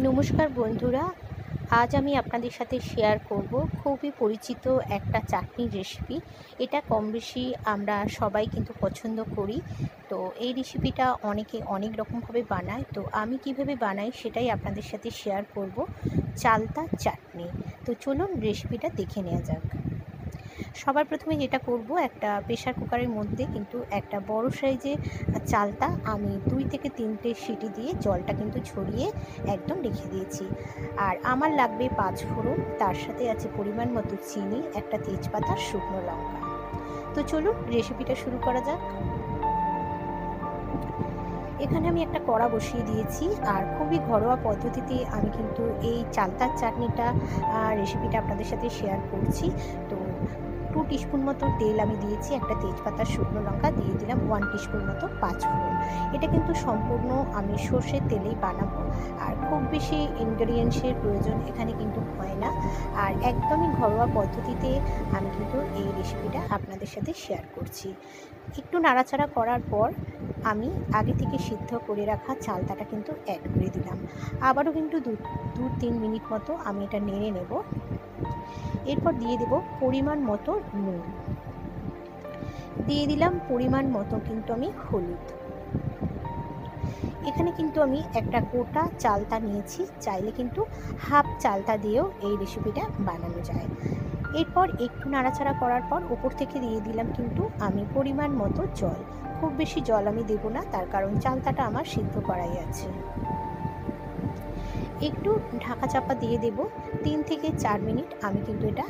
নমস্কার বন্ধুরা, আজ আমি আপনাদের সাথে শেয়ার করব খুবই পরিচিত একটা চাটনির রেসিপি। এটা কম বেশি আমরা সবাই কিন্তু পছন্দ করি। তো এই রেসিপিটা অনেকে অনেক রকমভাবে বানায়, তো আমি কিভাবে বানাই সেটাই আপনাদের সাথে শেয়ার করব। চালতা চাটনি। তো চলুন রেসিপিটা দেখে নেওয়া যাক। সবার প্রথমে যেটা করব, একটা প্রেশার কুকারের মধ্যে কিন্তু একটা বড় সাইজের চালতা আমি 2 থেকে 3টে সিটি দিয়ে জলটা কিন্তু ছড়িয়ে একদম রেখে দিয়েছি। আর আমার লাগবে 5 ফোড়ন, তার সাথে আছে পরিমাণ মতো চিনি, একটা তেজপাতা, শুকনো লঙ্কা। তো চলুন রেসিপিটা শুরু করা যাক। এখানে আমি একটা কড়া বসিয়ে দিয়েছি, আর খুবই ঘরোয়া পদ্ধতিতে আমি কিন্তু এই চালতার চাটনিটা রেসিপিটা আপনাদের সাথে শেয়ার করছি। তো 2 টিস্পুন মতো তেল আমি দিয়েছি, একটা তেজপাতা, শুকনো লঙ্কা দিয়ে দিলাম 1 টিস্পুন মতো 5 ফোড়ন। এটা কিন্তু সম্পূর্ণ আমি সর্ষের তেলেই বানাবো, আর খুব বেশি ইনগ্রেডিয়েন্টসের প্রয়োজন এখানে কিন্তু হয় না। আর একদমই ঘরোয়া পদ্ধতিতে আমি কিন্তু এই রেসিপিটা আপনাদের সাথে শেয়ার করছি। একটু নাড়াচাড়া করার পর আমি আগে থেকে সিদ্ধ করে রাখা চালতাটা কিন্তু অ্যাড করে দিলাম। আবারও কিন্তু 2-3 মিনিট মতো আমি এটা নেড়ে নেব। এরপর দিয়ে দেব পরিমাণ মতো নুন, দিয়ে দিলাম পরিমাণ মতো কিন্তু আমি হলুদ। এখানে কিন্তু আমি একটা গোটা চালতা নিয়েছি, চাইলে কিন্তু হাফ চালতা দিয়েও এই রেসিপিটা বানানো যায়। এরপর একটু নাড়াচাড়া করার পর ওপর থেকে দিয়ে দিলাম কিন্তু আমি পরিমাণ মতো জল। খুব বেশি জল আমি দেব না, তার কারণ চালতাটা আমার সিদ্ধ করাই আছে। একটু ঢাকা চাপা দিয়ে দেব। 3 থেকে 4 মিনিট আমি কিন্তু এটা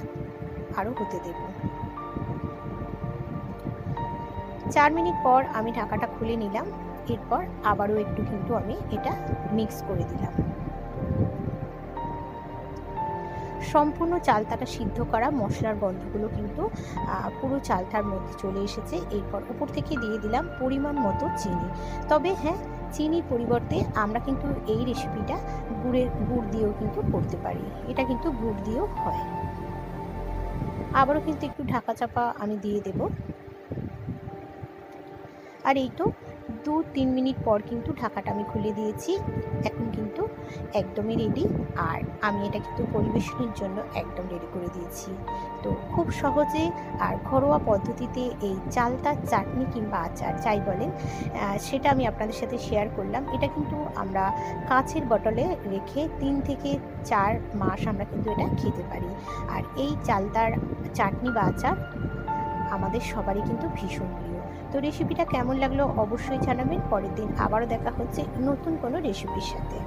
আরও হতে দেব। 4 মিনিট পর আমি ঢাকাটা খুলে নিলাম। এরপর আবারও একটু কিন্তু আমি এটা মিক্স করে দিলাম। সম্পূর্ণ চালতাটা সিদ্ধ করা মশলার গন্ধগুলো কিন্তু পুরো চালতার মধ্যে চলে এসেছে। এরপর উপর থেকে দিয়ে দিলাম পরিমাণ মতো চিনি। তবে হ্যাঁ, চিনির পরিবর্তে আমরা কিন্তু এই রেসিপিটা গুড় দিয়েও কিন্তু করতে পারি। এটা কিন্তু গুড় দিয়েও হয়। আবারও কিন্তু একটু ঢাকা চাপা আমি দিয়ে দেব। আর এই তো 2-3 মিনিট পর কিন্তু ঢাকাটা আমি খুলে দিয়েছি। এখন কিন্তু একদমই রেডি, আর আমি এটা কিন্তু পরিবেশনের জন্য একদম রেডি করে দিয়েছি। তো খুব সহজে আর ঘরোয়া পদ্ধতিতে এই চালতার চাটনি কিংবা আচার যাই বলেন, সেটা আমি আপনাদের সাথে শেয়ার করলাম। এটা কিন্তু আমরা কাঁচের বটলে রেখে 3 থেকে 4 মাস আমরা কিন্তু এটা খেতে পারি। আর এই চালতার চাটনি বা আচার আমাদের সবারই কিন্তু ভীষণ প্রিয়। তো রেসিপিটা কেমন লাগলো অবশ্যই জানাবেন। পরের দিন আবারও দেখা হচ্ছে নতুন কোনো রেসিপির সাথে।